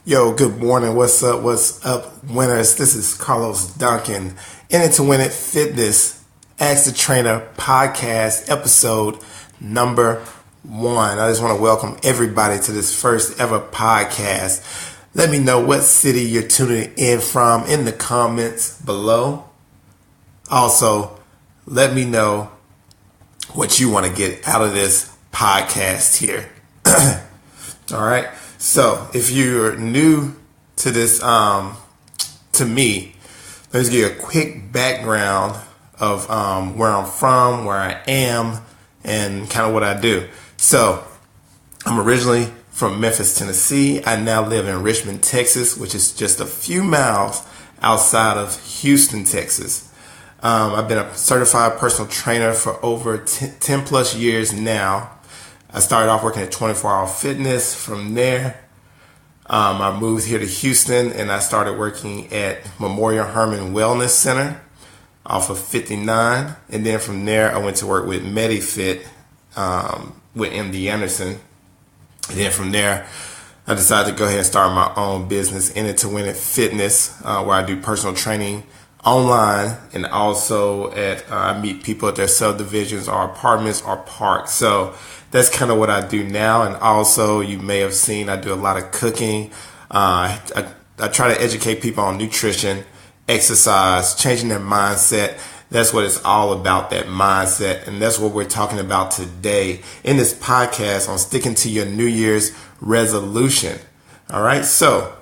Yo, good morning. What's up? What's up, winners? This is Carlos Duncan, in it to win it fitness. Ask the Trainer podcast episode number 1. I just want to welcome everybody to this first ever podcast. Let me know what city you're tuning in from in the comments below. Also, let me know what you want to get out of this podcast here. All right. So if you're new to this, to me, let's give you a quick background of where I'm from, where I am, and kind of what I do. So I'm originally from Memphis, Tennessee. I now live in Richmond, Texas, which is just a few miles outside of Houston, Texas. I've been a certified personal trainer for over 10 plus years now. I started off working at 24 Hour Fitness. From there, I moved here to Houston and I started working at Memorial Hermann Wellness Center off of 59. And then from there, I went to work with MediFit with MD Anderson. And then from there, I decided to go ahead and start my own business, In It to Win It Fitness, where I do personal training online, and also I meet people at their subdivisions or apartments or parks. So that's kind of what I do now. And also, you may have seen I do a lot of cooking. I try to educate people on nutrition, exercise, changing their mindset. That's what it's all about, that mindset. And that's what we're talking about today in this podcast on sticking to your New Year's resolution. All right. So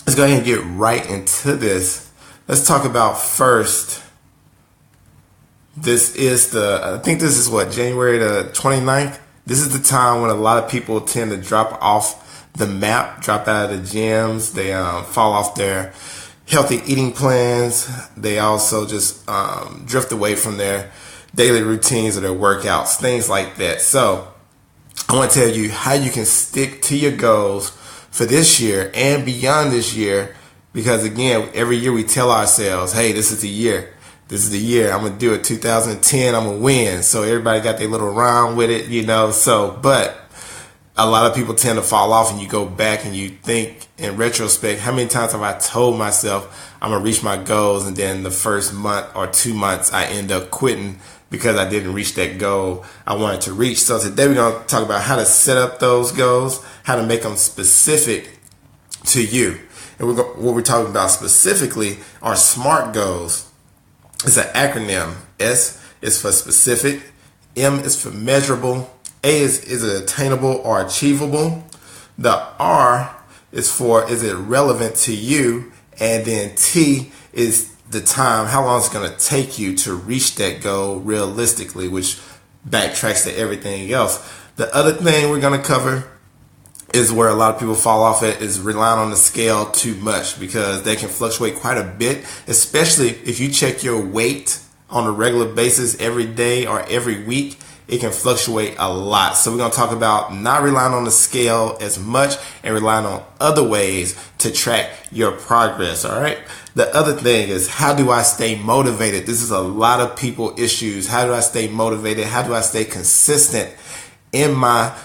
let's go ahead and get right into this. Let's talk about first. This is I think this is January the 29th. This is the time when a lot of people tend to drop off the map, drop out of the gyms. They fall off their healthy eating plans. They also just drift away from their daily routines or their workouts, things like that. So I want to tell you how you can stick to your goals for this year and beyond this year. Because again, every year we tell ourselves, hey, this is the year. This is the year. I'm going to do it 2010. I'm going to win. So everybody got their little rhyme with it, but a lot of people tend to fall off, and you go back and you think in retrospect, how many times have I told myself I'm going to reach my goals, and then the first month or 2 months I end up quitting because I didn't reach that goal I wanted to reach. So today we're going to talk about how to set up those goals, how to make them specific to you. And what we're talking about specifically are SMART goals. It's an acronym. S is for specific. M is for measurable. A is it attainable or achievable? The R is for, is it relevant to you? And then T is the time, how long it's going to take you to reach that goal realistically, which backtracks to everything else. The other thing we're going to cover is where a lot of people fall off at, is relying on the scale too much, because they can fluctuate quite a bit, especially if you check your weight on a regular basis every day or every week. It can fluctuate a lot. So we're going to talk about not relying on the scale as much and relying on other ways to track your progress. All right. The other thing is, how do I stay motivated? This is a lot of people issues. How do I stay motivated? How do I stay consistent in my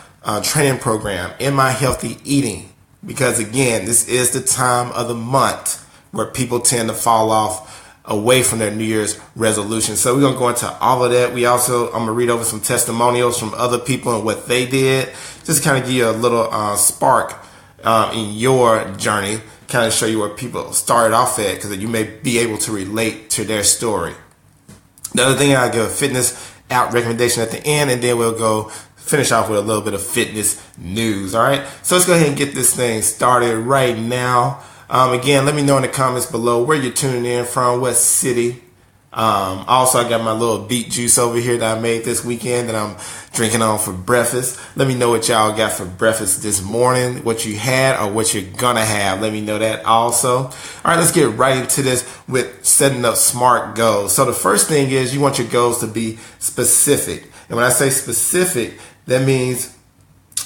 training program, in my healthy eating? Because again, this is the time of the month where people tend to fall off away from their New Year's resolution. So we're going to go into all of that. I'm going to read over some testimonials from other people and what they did, just kind of give you a little spark in your journey, kind of show you where people started off at, because you may be able to relate to their story. The other thing, I'll give a fitness app recommendation at the end, and then we'll go finish off with a little bit of fitness news. All right. So let's go ahead and get this thing started right now. Again, let me know in the comments below where you're tuning in from, what city. Also, I got my little beet juice over here that I made this weekend that I'm drinking on for breakfast. Let me know what y'all got for breakfast this morning, what you had or what you're gonna have. Let me know that also. All right, let's get right into this with setting up SMART goals. So the first thing is, you want your goals to be specific. And when I say specific, that means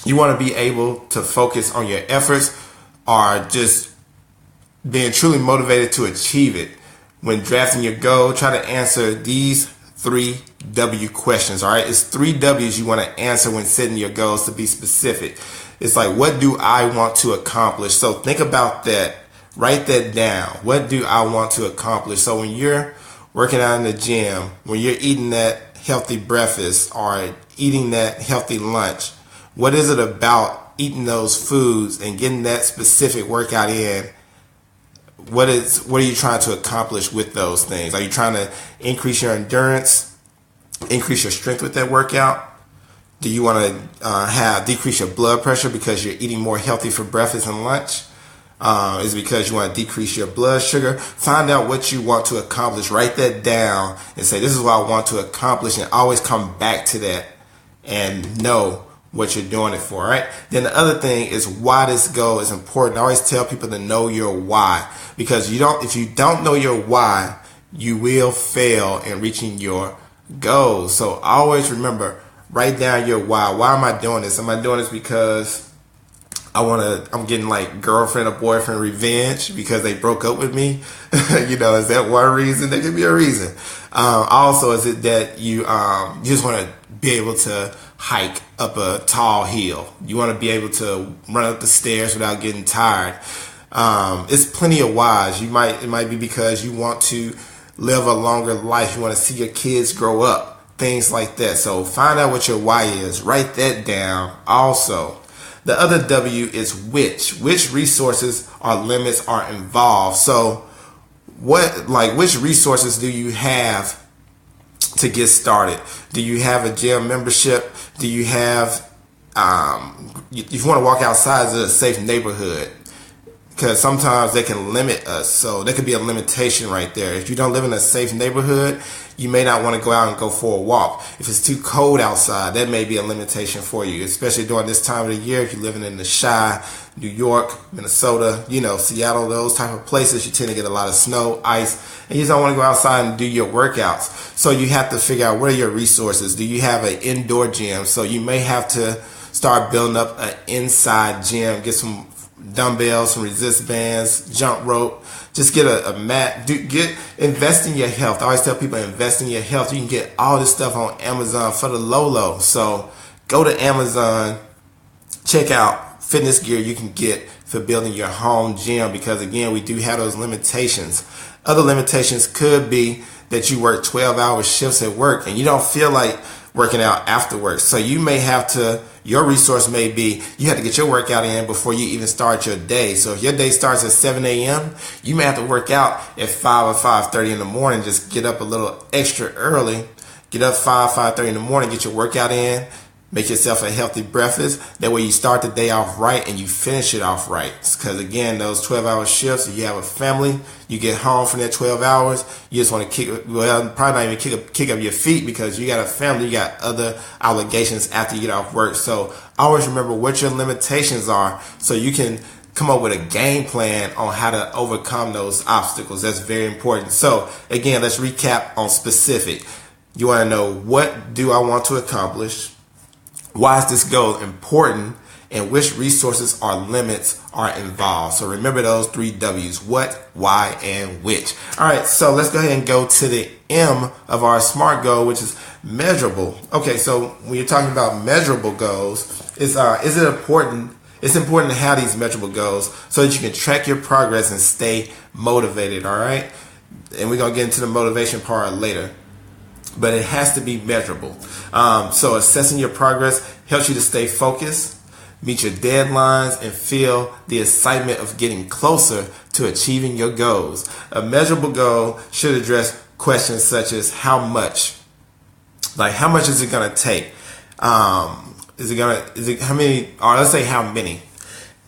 you want to be able to focus on your efforts, or just being truly motivated to achieve it. When drafting your goal, try to answer these 3 W questions. All right, it's 3 W's you want to answer when setting your goals to be specific. It's like, what do I want to accomplish? So think about that. Write that down. What do I want to accomplish? So when you're working out in the gym, when you're eating that healthy breakfast or eating that healthy lunch, what is it about eating those foods and getting that specific workout in? What are you trying to accomplish with those things? Are you trying to increase your endurance, increase your strength with that workout? Do you want to decrease your blood pressure because you're eating more healthy for breakfast and lunch? Is it because you want to decrease your blood sugar? Find out what you want to accomplish. Write that down and say, this is what I want to accomplish, and always come back to that and know what you're doing it for, right? Then the other thing is why this goal is important. I always tell people to know your why, because if you don't know your why, you will fail in reaching your goals. So always remember, write down your why. Why am I doing this? Am I doing this because I'm getting like girlfriend or boyfriend revenge because they broke up with me? Is that one reason? There could be a reason. Also, is it that you just want to be able to hike up a tall hill? You want to be able to run up the stairs without getting tired. It's plenty of whys. It might be because you want to live a longer life. You want to see your kids grow up, things like that. So find out what your why is. Write that down. Also, the other W is which resources or limits are involved. So which resources do you have to get started? Do you have a gym membership? Do you have, if you want to walk outside, is it a safe neighborhood? Because sometimes they can limit us. So there could be a limitation right there. If you don't live in a safe neighborhood, you may not want to go out and go for a walk. If it's too cold outside, that may be a limitation for you, especially during this time of the year. If you're living in the Chi, New York, Minnesota, Seattle, those type of places, you tend to get a lot of snow, ice, and you don't want to go outside and do your workouts. So you have to figure out, what are your resources? Do you have an indoor gym? So you may have to start building up an inside gym, get some dumbbells, some resist bands, jump rope. Just get a mat. Invest in your health. I always tell people, invest in your health. You can get all this stuff on Amazon for the low. So go to Amazon, check out fitness gear you can get for building your home gym, because again, we do have those limitations. Other limitations could be that you work 12-hour shifts at work and you don't feel like working out afterwards. So you may have to, your resource may be, you have to get your workout in before you even start your day. So if your day starts at 7 a.m., you may have to work out at 5 or 5:30 in the morning. Just get up a little extra early. Get up 5:30 in the morning, get your workout in, make yourself a healthy breakfast. That way you start the day off right and you finish it off right. Because again, those 12-hour shifts, if you have a family, you get home from that 12 hours, you just want to probably not even kick up your feet, because you got a family, you got other obligations after you get off work. So always remember what your limitations are, so you can come up with a game plan on how to overcome those obstacles. That's very important. So again, let's recap on specific. You want to know, what do I want to accomplish? Why is this goal important? And which resources or limits are involved? So remember those 3 W's: what, why, and which. All right, so let's go ahead and go to the M of our SMART goal, which is measurable. Okay, so when you're talking about measurable goals, is it important? It's important to have these measurable goals so that you can track your progress and stay motivated. All right, and we're gonna get into the motivation part later, but it has to be measurable. So assessing your progress helps you to stay focused, meet your deadlines, and feel the excitement of getting closer to achieving your goals. A measurable goal should address questions such as how much? Like, how much is it going to take? How many?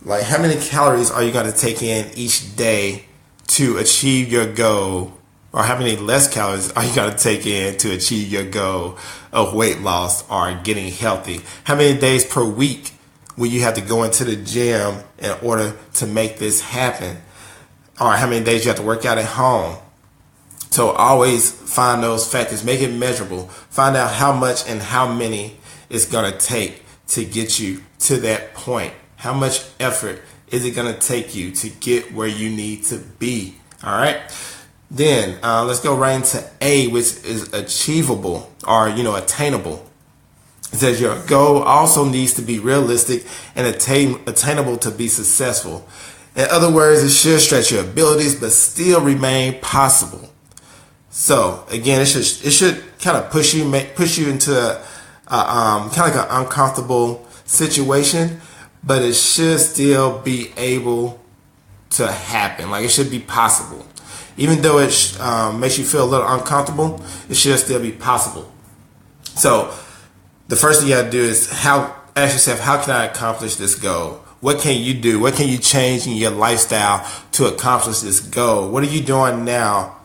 Like, how many calories are you going to take in each day to achieve your goal? Or how many less calories are you going to take in to achieve your goal of weight loss or getting healthy? How many days per week will you have to go into the gym in order to make this happen? Or how many days you have to work out at home? So always find those factors. Make it measurable. Find out how much and how many it's going to take to get you to that point. How much effort is it going to take you to get where you need to be? All right. Then let's go right into A, which is achievable or attainable. It says your goal also needs to be realistic and attainable to be successful. In other words, it should stretch your abilities but still remain possible. So again, it should kind of push you into a kind of like an uncomfortable situation, but it should still be able to happen. Like, it should be possible. Even though it makes you feel a little uncomfortable, it should still be possible. So the first thing you gotta do is ask yourself, how can I accomplish this goal? What can you do? What can you change in your lifestyle to accomplish this goal? What are you doing now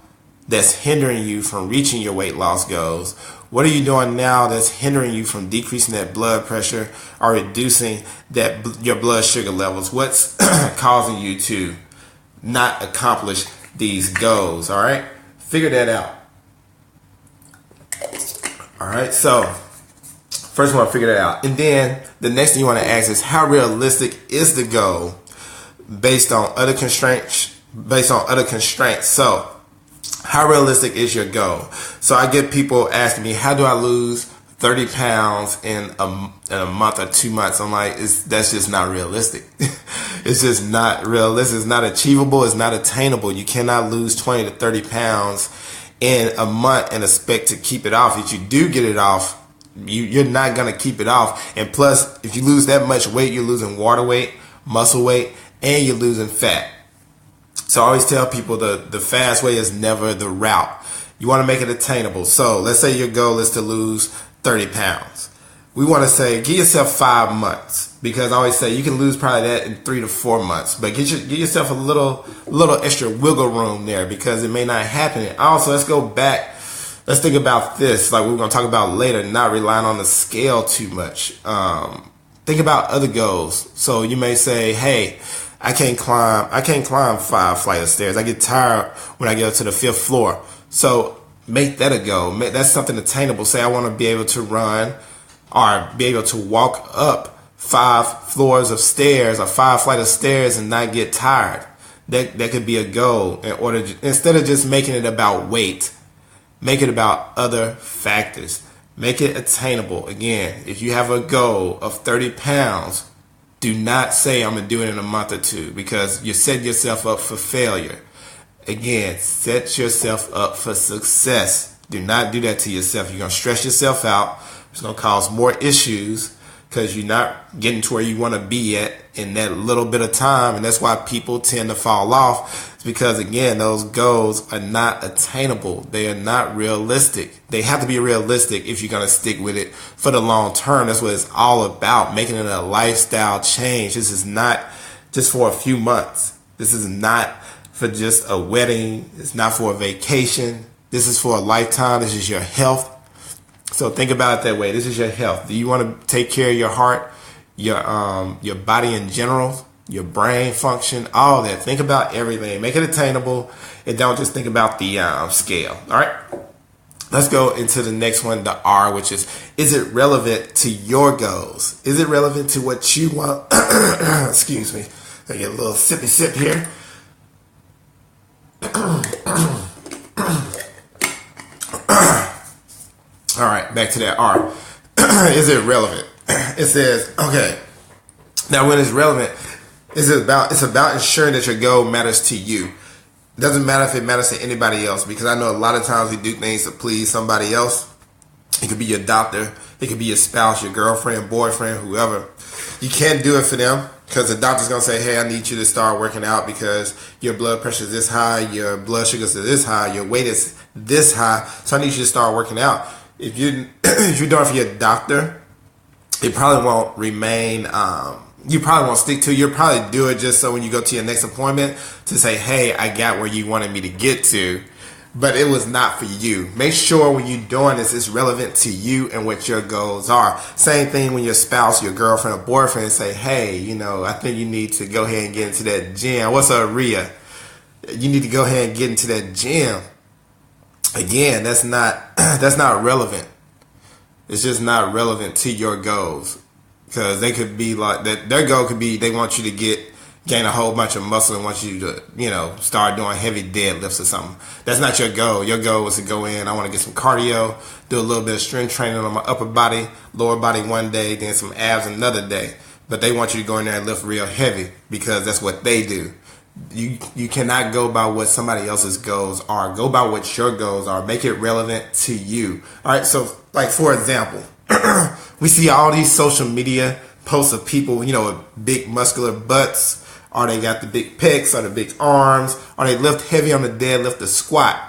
that's hindering you from reaching your weight loss goals? What are you doing now that's hindering you from decreasing that blood pressure or reducing your blood sugar levels? What's causing you to not accomplish these goals? All right, figure that out. All right, so first you want to figure that out, and then the next thing you want to ask is, how realistic is the goal based on other constraints? So how realistic is your goal? So I get people asking me, how do I lose 30 pounds in a month or 2 months? I'm like, that's just not realistic. It's just not realistic. It's not achievable. It's not attainable. You cannot lose 20 to 30 pounds in a month and expect to keep it off. If you do get it off, you're not going to keep it off. And plus, if you lose that much weight, you're losing water weight, muscle weight, and you're losing fat. So I always tell people the fast way is never the route. You want to make it attainable. So let's say your goal is to lose 30 pounds. We want to say, give yourself 5 months, because I always say you can lose probably that in 3 to 4 months, but give yourself a little extra wiggle room there, because it may not happen. Also, let's go back. Let's think about this, like we're going to talk about later, not relying on the scale too much. Think about other goals. So you may say, hey, I can't climb 5 flights of stairs. I get tired when I get up to the 5th floor. So make that a goal. That's something attainable. Say I want to be able to run or be able to walk up 5 floors of stairs or 5 flights of stairs and not get tired. That could be a goal. Instead of just making it about weight, make it about other factors. Make it attainable. Again, if you have a goal of 30 pounds, do not say I'm going to do it in a month or 2, because you set yourself up for failure. Again, set yourself up for success. Do not do that to yourself. You're going to stress yourself out. It's going to cause more issues because you're not getting to where you want to be at in that little bit of time. And that's why people tend to fall off. It's because, again, those goals are not attainable. They are not realistic. They have to be realistic if you're going to stick with it for the long term. That's what it's all about, making it a lifestyle change. This is not just for a few months. This is not for just a wedding. It's not for a vacation. This is for a lifetime. This is your health. So think about it that way. This is your health. Do you want to take care of your heart, your body in general, your brain function, all that? Think about everything. Make it attainable, and don't just think about the scale. All right. Let's go into the next one, the R, which is it relevant to your goals? Is it relevant to what you want? Excuse me. I get a little sippy sip here. All right, back to that R. Is it relevant? It says, okay. Now, when it's relevant, it's about ensuring that your goal matters to you. It doesn't matter if it matters to anybody else, because I know a lot of times we do things to please somebody else. It could be your doctor. It could be your spouse, your girlfriend, boyfriend, whoever. You can't do it for them, because the doctor's going to say, hey, I need you to start working out because your blood pressure is this high, your blood sugars are this high, your weight is this high, so I need you to start working out. If you're doing it for your doctor, it probably won't remain, you probably won't stick to it. You'll probably do it just so when you go to your next appointment to say, hey, I got where you wanted me to get to, but it was not for you. Make sure when you're doing this, it's relevant to you and what your goals are. Same thing when your spouse, your girlfriend, or boyfriend say, hey, I think you need to go ahead and get into that gym. What's up, Rhea? You need to go ahead and get into that gym. Again, that's not relevant. It's just not relevant to your goals, because they could be like that. Their goal could be they want you to get gain a whole bunch of muscle and wants you to, start doing heavy deadlifts or something. That's not your goal. Your goal is to go in, I want to get some cardio, do a little bit of strength training on my upper body, lower body one day, then some abs another day. But they want you to go in there and lift real heavy because that's what they do. You cannot go by what somebody else's goals are. Go by what your goals are. Make it relevant to you. All right, so like for example, we see all these social media posts of people, with big muscular butts, or they got the big pecs, or the big arms, or they lift heavy on the deadlift, the squat.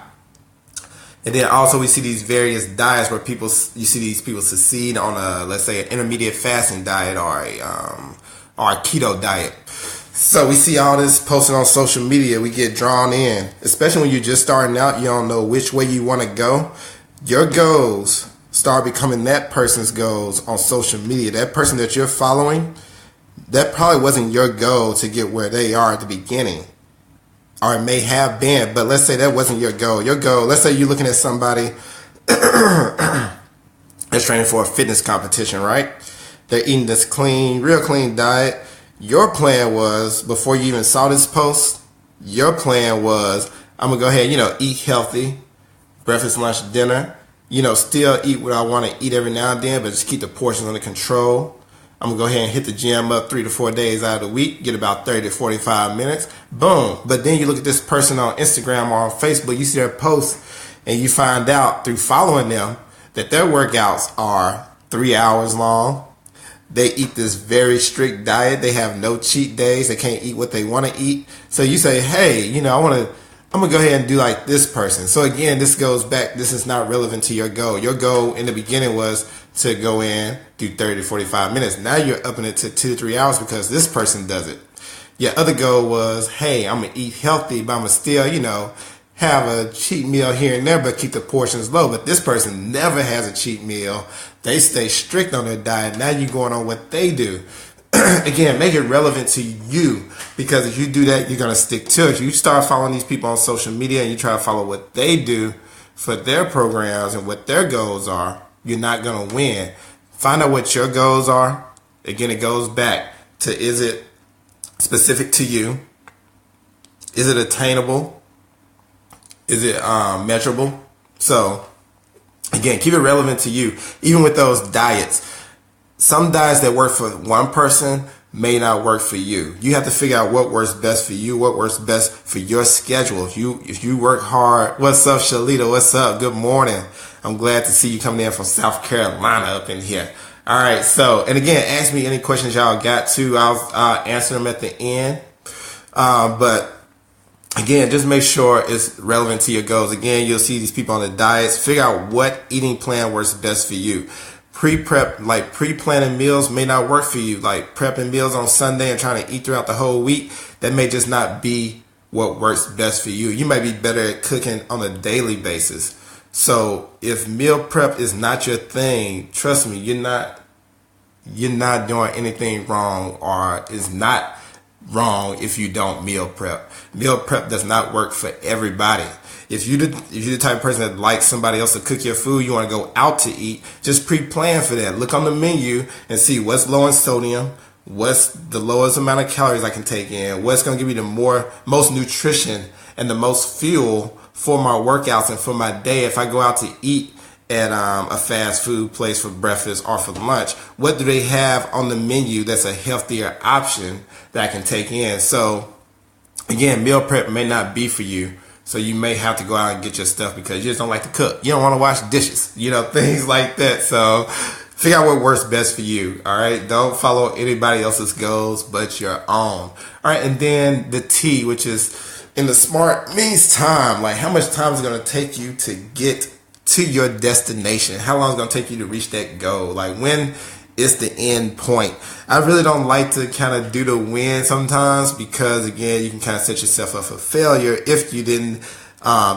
And then also we see these various diets where you see these people succeed on let's say an intermediate fasting diet or a keto diet. So we see all this posted on social media. We get drawn in, especially when you're just starting out. You don't know which way you want to go. Your goals start becoming that person's goals on social media. That person that you're following, that probably wasn't your goal to get where they are at the beginning. Or it may have been, but let's say that wasn't your goal. Your goal, let's say you're looking at somebody that's training for a fitness competition, right? They're eating this real clean diet. Your plan was, before you even saw this post, your plan was, I'm going to go ahead, eat healthy, breakfast, lunch, dinner, still eat what I want to eat every now and then, but just keep the portions under control. I'm going to go ahead and hit the gym up 3 to 4 days out of the week, get about 30 to 45 minutes, boom. But then you look at this person on Instagram or on Facebook, you see their posts, and you find out through following them that their workouts are 3 hours long. They eat this very strict diet. They have no cheat days. They can't eat what they want to eat. So you say, hey, I'm going to go ahead and do like this person. So again, this goes back. This is not relevant to your goal. Your goal in the beginning was to go in, do 30 to 45 minutes. Now you're upping it to 2 to 3 hours because this person does it. Your other goal was, hey, I'm going to eat healthy, but I'm going to still, have a cheat meal here and there, but keep the portions low. But this person never has a cheat meal. They stay strict on their diet. Now you're going on what they do. Again, make it relevant to you, because if you do that, you're going to stick to it. You start following these people on social media and you try to follow what they do for their programs and what their goals are, you're not going to win. Find out what your goals are. Again, it goes back to, is it specific to you? Is it attainable? Is it measurable? So, again, keep it relevant to you. Even with those diets, some diets that work for one person may not work for you. You have to figure out what works best for you, what works best for your schedule. If you work hard, what's up, Shalita? What's up? Good morning. I'm glad to see you coming in from South Carolina up in here. All right. So, and again, ask me any questions y'all got to. I'll answer them at the end. But again, just make sure it's relevant to your goals. Again, you'll see these people on the diets. Figure out what eating plan works best for you. Pre-planning meals may not work for you. Like prepping meals on Sunday and trying to eat throughout the whole week, that may just not be what works best for you. You might be better at cooking on a daily basis. So if meal prep is not your thing, trust me, you're not doing anything wrong, or is not wrong if you don't meal prep. Meal prep does not work for everybody. If you're the type of person that likes somebody else to cook your food, you want to go out to eat, just pre-plan for that. Look on the menu and see what's low in sodium, what's the lowest amount of calories I can take in, what's going to give me the most nutrition and the most fuel for my workouts and for my day. If I go out to eat at a fast food place for breakfast or for lunch, what do they have on the menu that's a healthier option that I can take in? So again, meal prep may not be for you. So you may have to go out and get your stuff because you just don't like to cook. You don't want to wash dishes, things like that. So figure out what works best for you. All right. Don't follow anybody else's goals but your own. All right. And then the T, which is in the SMART, means time. Like how much time is it going to take you to get to your destination? How long is it going to take you to reach that goal? Like when is the end point? I really don't like to kind of do the win sometimes because, again, you can kind of set yourself up for failure if you didn't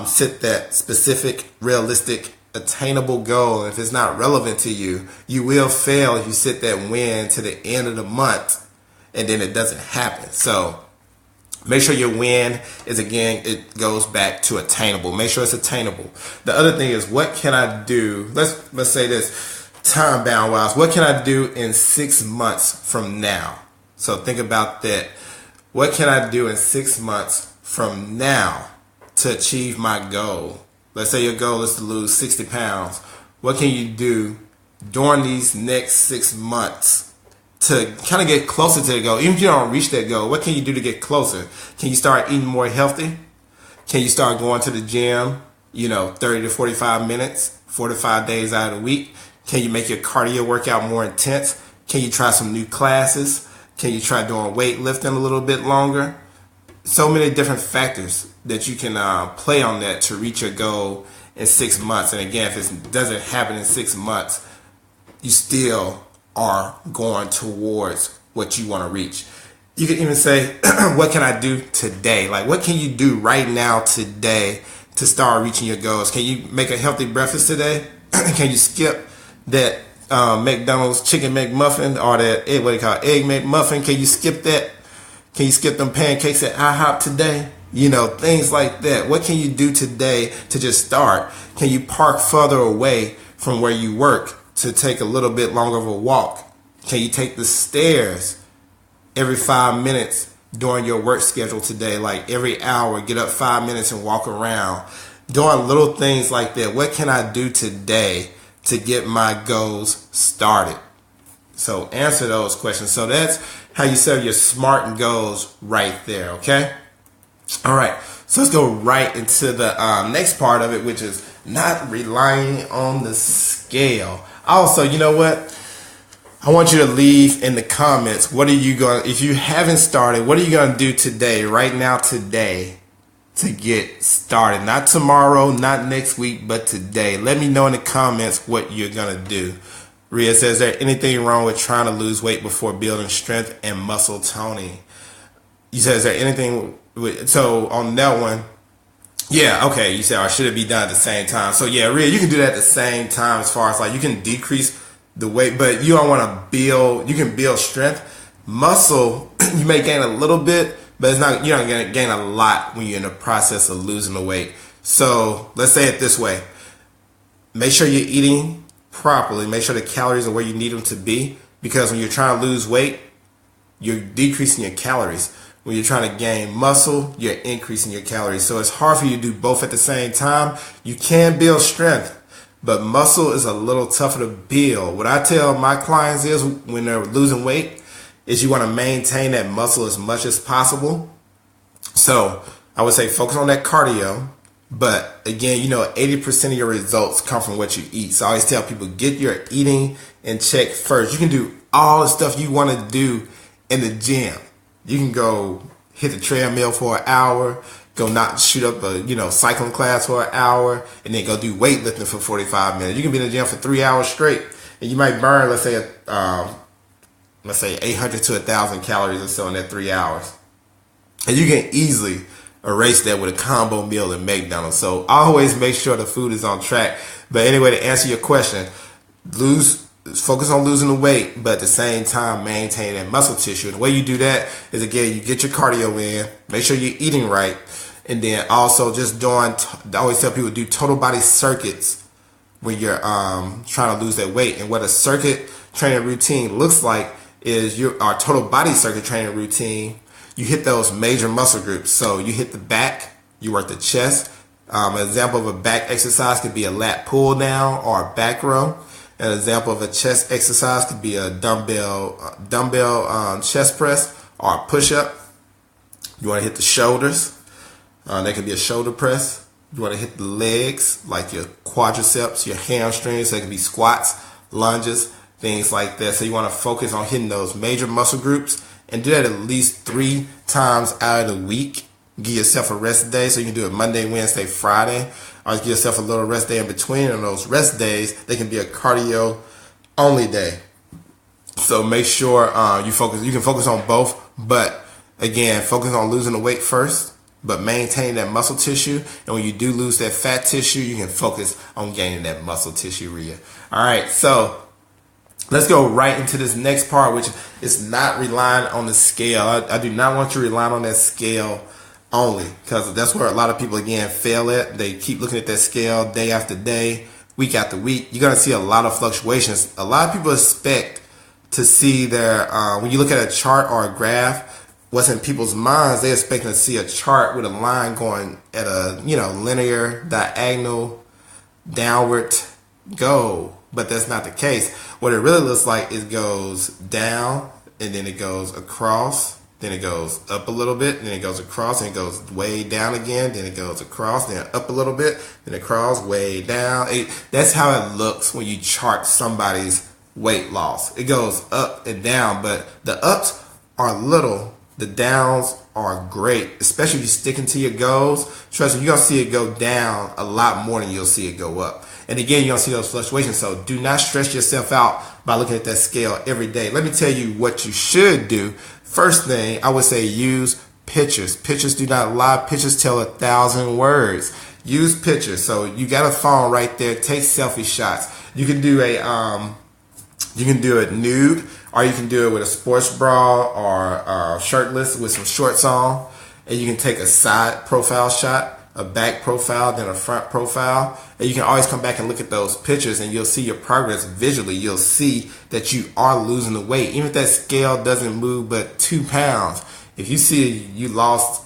set that specific, realistic, attainable goal. If it's not relevant to you, you will fail if you set that win to the end of the month and then it doesn't happen. So make sure your win is, again, it goes back to attainable. Make sure it's attainable. The other thing is, what can I do? Let's say this. Time bound wise, what can I do in 6 months from now? So think about that. what can I do in 6 months from now to achieve my goal? Let's say your goal is to lose 60 pounds. What can you do during these next 6 months to kind of get closer to the goal? Even if you don't reach that goal, what can you do to get closer? Can you start eating more healthy? Can you start going to the gym, 30 to 45 minutes, 4 to 5 days out of the week? Can you make your cardio workout more intense? Can you try some new classes? Can you try doing weightlifting a little bit longer? So many different factors that you can play on that to reach your goal in 6 months. And again, if it doesn't happen in 6 months, you still are going towards what you want to reach. You can even say, what can I do today? Like, what can you do right now today to start reaching your goals? Can you make a healthy breakfast today? Can you skip that McDonald's chicken McMuffin or that egg McMuffin? Can you skip that? Can you skip them pancakes at IHOP today? Things like that. What can you do today to just start? Can you park further away from where you work to take a little bit longer of a walk? Can you take the stairs every 5 minutes during your work schedule today? Like every hour, get up 5 minutes and walk around. Doing little things like that. What can I do today to get my goals started? So answer those questions. So that's how you set your SMART goals right there, okay? All right, so let's go right into the next part of it, which is not relying on the scale. Also, you know what? I want you to leave in the comments, if you haven't started, what are you going to do today, right now, today, to get started? Not tomorrow, not next week, but today. Let me know in the comments what you're going to do. Rhea says, is there anything wrong with trying to lose weight before building strength and muscle toning? You said, is there anything so on that one, yeah, okay, you said, or should it be done at the same time? So yeah, Rhea, you can do that at the same time, as far as like you can decrease the weight, but you don't want to you can build strength. Muscle, you may gain a little bit, but you're not going to gain a lot when you're in the process of losing the weight. So let's say it this way. Make sure you're eating properly. Make sure the calories are where you need them to be, because when you're trying to lose weight, you're decreasing your calories. When you're trying to gain muscle, you're increasing your calories. So it's hard for you to do both at the same time. You can build strength, but muscle is a little tougher to build. What I tell my clients is, when they're losing weight, is you want to maintain that muscle as much as possible. So I would say focus on that cardio. But again, 80% of your results come from what you eat. So I always tell people, get your eating in check first. You can do all the stuff you want to do in the gym. You can go hit the treadmill for an hour, shoot up a cycling class for an hour, and then go do weightlifting for 45 minutes. You can be in the gym for 3 hours straight, and you might burn, let's say 800 to 1,000 calories or so in that 3 hours. And you can easily erase that with a combo meal at McDonald's. So always make sure the food is on track. But anyway, to answer your question, focus on losing the weight, but at the same time maintain that muscle tissue. And the way you do that is, again, you get your cardio in, make sure you're eating right, and then also just I always tell people, do total body circuits when you're trying to lose that weight. And what a circuit training routine looks like is our total body circuit training routine. You hit those major muscle groups. So you hit the back, you work the chest. An example of a back exercise could be a lat pull down or a back row. An example of a chest exercise could be a dumbbell chest press or a push-up. You want to hit the shoulders. That could be a shoulder press. You want to hit the legs, like your quadriceps, your hamstrings. That could be squats, lunges, things like that. So you want to focus on hitting those major muscle groups and do that at least 3 times out of the week. Give yourself a rest day, so you can do it Monday, Wednesday, Friday. Or give yourself a little rest day in between. And those rest days, they can be a cardio only day. So make sure you focus. You can focus on both, but again, focus on losing the weight first, but maintain that muscle tissue. And when you do lose that fat tissue, you can focus on gaining that muscle tissue, Rhea. All right, so let's go right into this next part, which is not relying on the scale. I do not want you to rely on that scale only, because that's where a lot of people, again, fail at. They keep looking at that scale day after day, week after week. You're going to see a lot of fluctuations. A lot of people expect to see when you look at a chart or a graph, what's in people's minds, they're expecting to see a chart with a line going at a, linear, diagonal, downward go. But that's not the case. What it really looks like, it goes down, and then it goes across, then it goes up a little bit, then it goes across, and it goes way down again, then it goes across, then up a little bit, then across, way down. That's how it looks when you chart somebody's weight loss. It goes up and down, but the ups are little, the downs are great, especially if you're sticking to your goals. Trust me, you're going to see it go down a lot more than you'll see it go up. And again, you're going to see those fluctuations. So do not stress yourself out by looking at that scale every day. Let me tell you what you should do. First thing, I would say use pictures. Pictures do not lie. Pictures tell 1,000 words. Use pictures. So you got a phone right there. Take selfie shots. You can do it nude, or you can do it with a sports bra or shirtless with some shorts on. And you can take a side profile shot, a back profile, then a front profile. And you can always come back and look at those pictures, and you'll see your progress visually. You'll see that you are losing the weight. Even if that scale doesn't move but 2 pounds, if you see you lost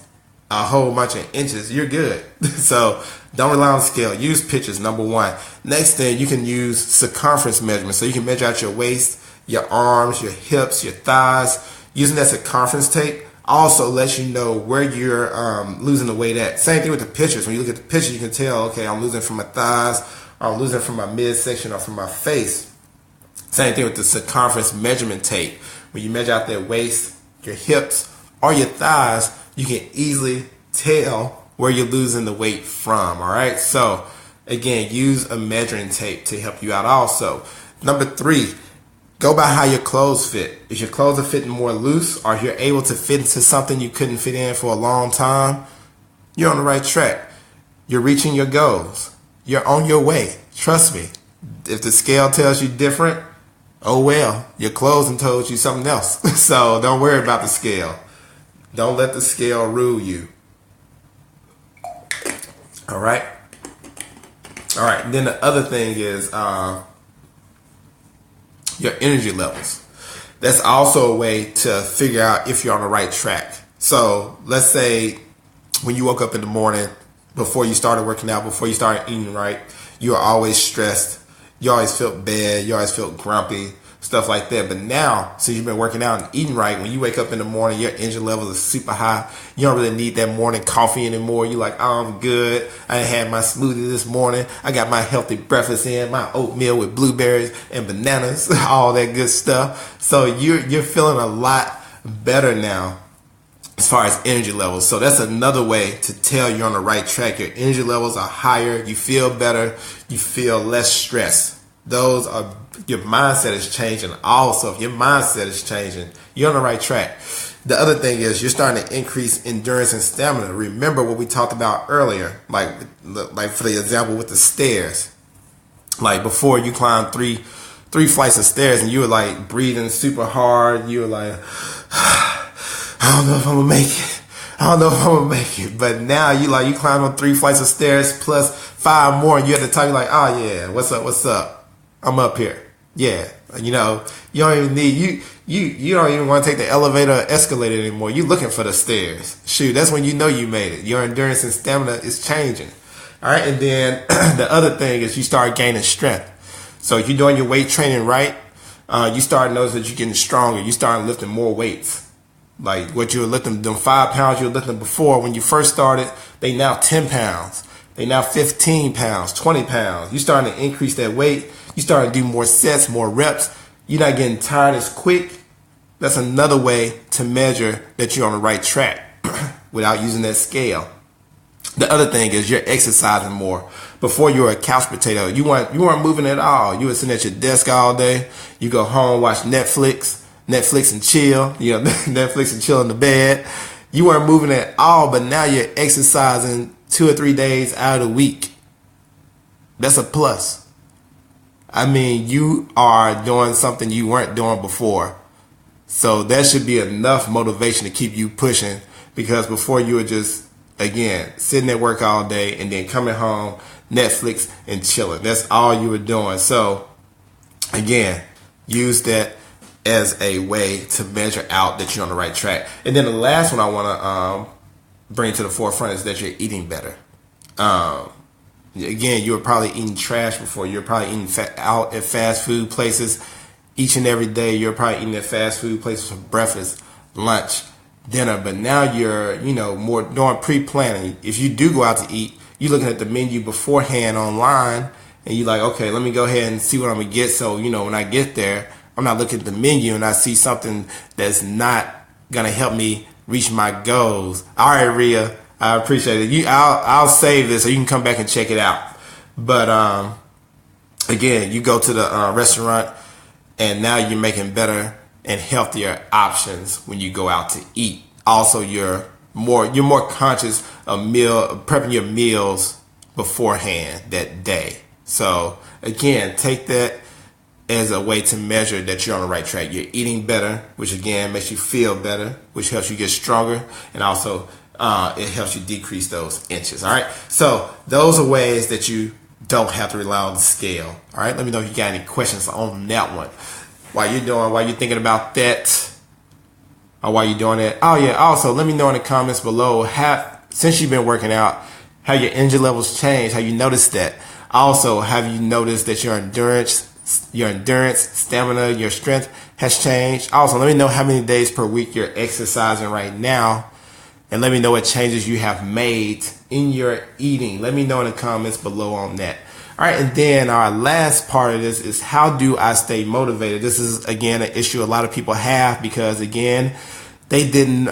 a whole bunch of inches, you're good. So don't rely on the scale. Use pictures, number one. Next thing, you can use circumference measurement. So you can measure out your waist, your arms, your hips, your thighs. Using that circumference tape also lets you know where you're losing the weight at. Same thing with the pictures. When you look at the picture, you can tell, okay, I'm losing from my thighs, or I'm losing from my midsection, or from my face. Same thing with the circumference measurement tape. When you measure out that waist, your hips, or your thighs, you can easily tell where you're losing the weight from. All right. So again, use a measuring tape to help you out also. Number 3, go by how your clothes fit. If your clothes are fitting more loose, or if you're able to fit into something you couldn't fit in for a long time, you're on the right track. You're reaching your goals. You're on your way. Trust me. If the scale tells you different, oh well, your clothes and told you something else. So don't worry about the scale. Don't let the scale rule you. All right. All right. And then the other thing is your energy levels. That's also a way to figure out if you're on the right track. So let's say when you woke up in the morning, before you started working out, before you started eating right, you were always stressed. You always felt bad. You always felt grumpy, stuff like that. But now, since you've been working out and eating right, when you wake up in the morning, your energy levels are super high. You don't really need that morning coffee anymore. You're like, oh, I'm good. I had my smoothie this morning. I got my healthy breakfast in, my oatmeal with blueberries and bananas, all that good stuff. So you're feeling a lot better now as far as energy levels. So that's another way to tell you're on the right track. Your energy levels are higher. You feel better. You feel less stress. Those are, your mindset is changing. Also, if your mindset is changing, you're on the right track. The other thing is you're starting to increase endurance and stamina. Remember what we talked about earlier, like for the example with the stairs. Like before, you climbed three flights of stairs and you were like breathing super hard. You were like, I don't know if I'm gonna make it. I don't know if I'm gonna make it. But now you climb on 3 flights of stairs plus 5 more, and you at the top, you're like, oh yeah, what's up? I'm up here. Yeah. You don't even need you don't even want to take the elevator or escalator anymore. You're looking for the stairs. Shoot, that's when you know you made it. Your endurance and stamina is changing. All right, and then the other thing is you start gaining strength. So if you're doing your weight training right, you start noticing that you're getting stronger. You start lifting more weights. Like what you were lifting, them 5 pounds you were lifting before when you first started, they now 10 pounds. They now 15 pounds, 20 pounds. You starting to increase that weight. You starting to do more sets, more reps. You're not getting tired as quick. That's another way to measure that you're on the right track without using that scale. The other thing is you're exercising more. Before you were a couch potato, you weren't moving at all. You were sitting at your desk all day. You go home, watch Netflix and chill. Netflix and chill in the bed. You weren't moving at all, but now you're exercising 2 or 3 days out of the week. That's a plus. I mean, you are doing something you weren't doing before. So that should be enough motivation to keep you pushing, because before you were just, again, sitting at work all day and then coming home, Netflix and chilling. That's all you were doing. So again, use that as a way to measure out that you're on the right track. And then the last one I want to bring to the forefront is that you're eating better. Again, you were probably eating trash before. You're probably eating out at fast food places each and every day. You're probably eating at fast food places for breakfast, lunch, dinner. But now you're, more doing pre-planning. If you do go out to eat, you're looking at the menu beforehand online, and you're like, okay, let me go ahead and see what I'm going to get. So, when I get there, I'm not looking at the menu and I see something that's not going to help me reach my goals. All right, Rhea, I appreciate it. I'll save this so you can come back and check it out. But again, you go to the restaurant, and now you're making better and healthier options when you go out to eat. Also, you're more conscious of prepping your meals beforehand that day. So again, take that as a way to measure that you're on the right track. You're eating better, which again makes you feel better, which helps you get stronger, and also it helps you decrease those inches. All right. So those are ways that you don't have to rely on the scale. All right. Let me know if you got any questions on that one. While you're thinking about that, or while you're doing it. Oh yeah. Also, let me know in the comments below since you've been working out, how your energy levels changed. How you noticed that. Also, have you noticed that your endurance, stamina, your strength has changed? Also, let me know how many days per week you're exercising right now, and let me know what changes you have made in your eating. Let me know in the comments below on that. All right, and then our last part of this is, how do I stay motivated? This is, again, an issue a lot of people have because, again, they didn't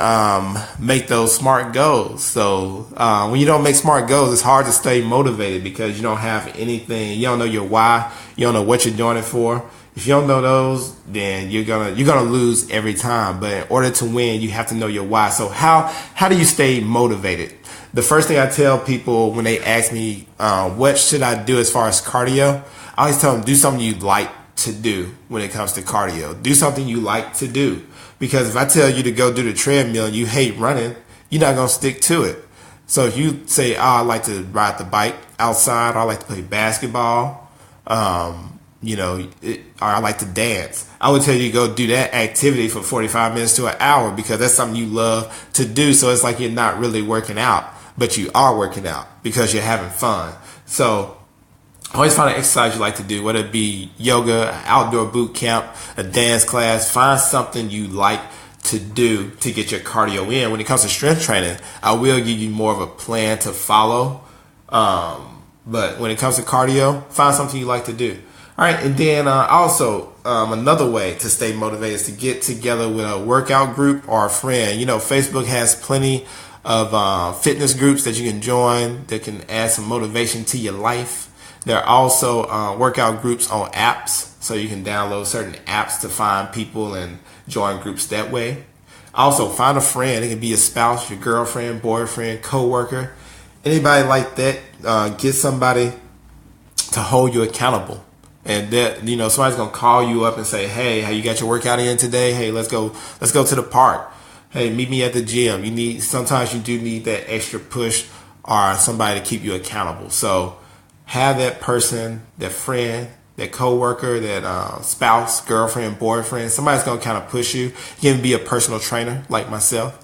make those SMART goals. So when you don't make SMART goals, it's hard to stay motivated because you don't have anything. You don't know your why. You don't know what you're doing it for. If you don't know those, then you're gonna lose every time. But in order to win, you have to know your why. So how do you stay motivated? The first thing I tell people when they ask me what should I do as far as cardio, I always tell them, do something you like to do when it comes to cardio. Do something you like to do. Because if I tell you to go do the treadmill and you hate running, you're not going to stick to it. So if you say, I like to ride the bike outside, or I like to play basketball, or I like to dance, I would tell you to go do that activity for 45 minutes to an hour because that's something you love to do. So it's like you're not really working out, but you are working out because you're having fun. So always find an exercise you like to do, whether it be yoga, outdoor boot camp, a dance class. Find something you like to do to get your cardio in. When it comes to strength training, I will give you more of a plan to follow. But when it comes to cardio, find something you like to do. All right, and then also another way to stay motivated is to get together with a workout group or a friend. Facebook has plenty of fitness groups that you can join that can add some motivation to your life. There are also workout groups on apps, so you can download certain apps to find people and join groups that way. Also, find a friend. It can be your spouse, your girlfriend, boyfriend, coworker, anybody like that. Get somebody to hold you accountable, and that somebody's gonna call you up and say, "Hey, how you got your workout in today? Hey, let's go to the park. Hey, meet me at the gym." Sometimes you do need that extra push or somebody to keep you accountable. So have that person, that friend, that coworker, that spouse, girlfriend, boyfriend. Somebody's gonna kind of push you. You can be a personal trainer like myself,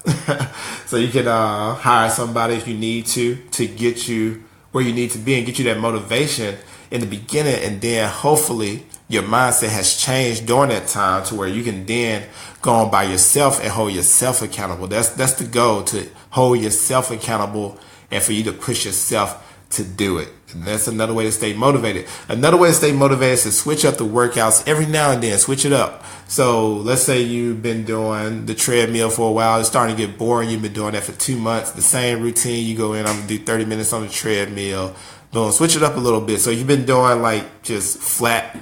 so you can hire somebody if you need to get you where you need to be and get you that motivation in the beginning, and then hopefully your mindset has changed during that time to where you can then go on by yourself and hold yourself accountable. That's the goal, to hold yourself accountable and for you to push yourself to do it. And that's another way to stay motivated. Another way to stay motivated is to switch up the workouts every now and then. Switch it up. So let's say you've been doing the treadmill for a while. It's starting to get boring. You've been doing that for 2 months. The same routine. You go in, I'm going to do 30 minutes on the treadmill. Boom. Switch it up a little bit. So you've been doing like just flat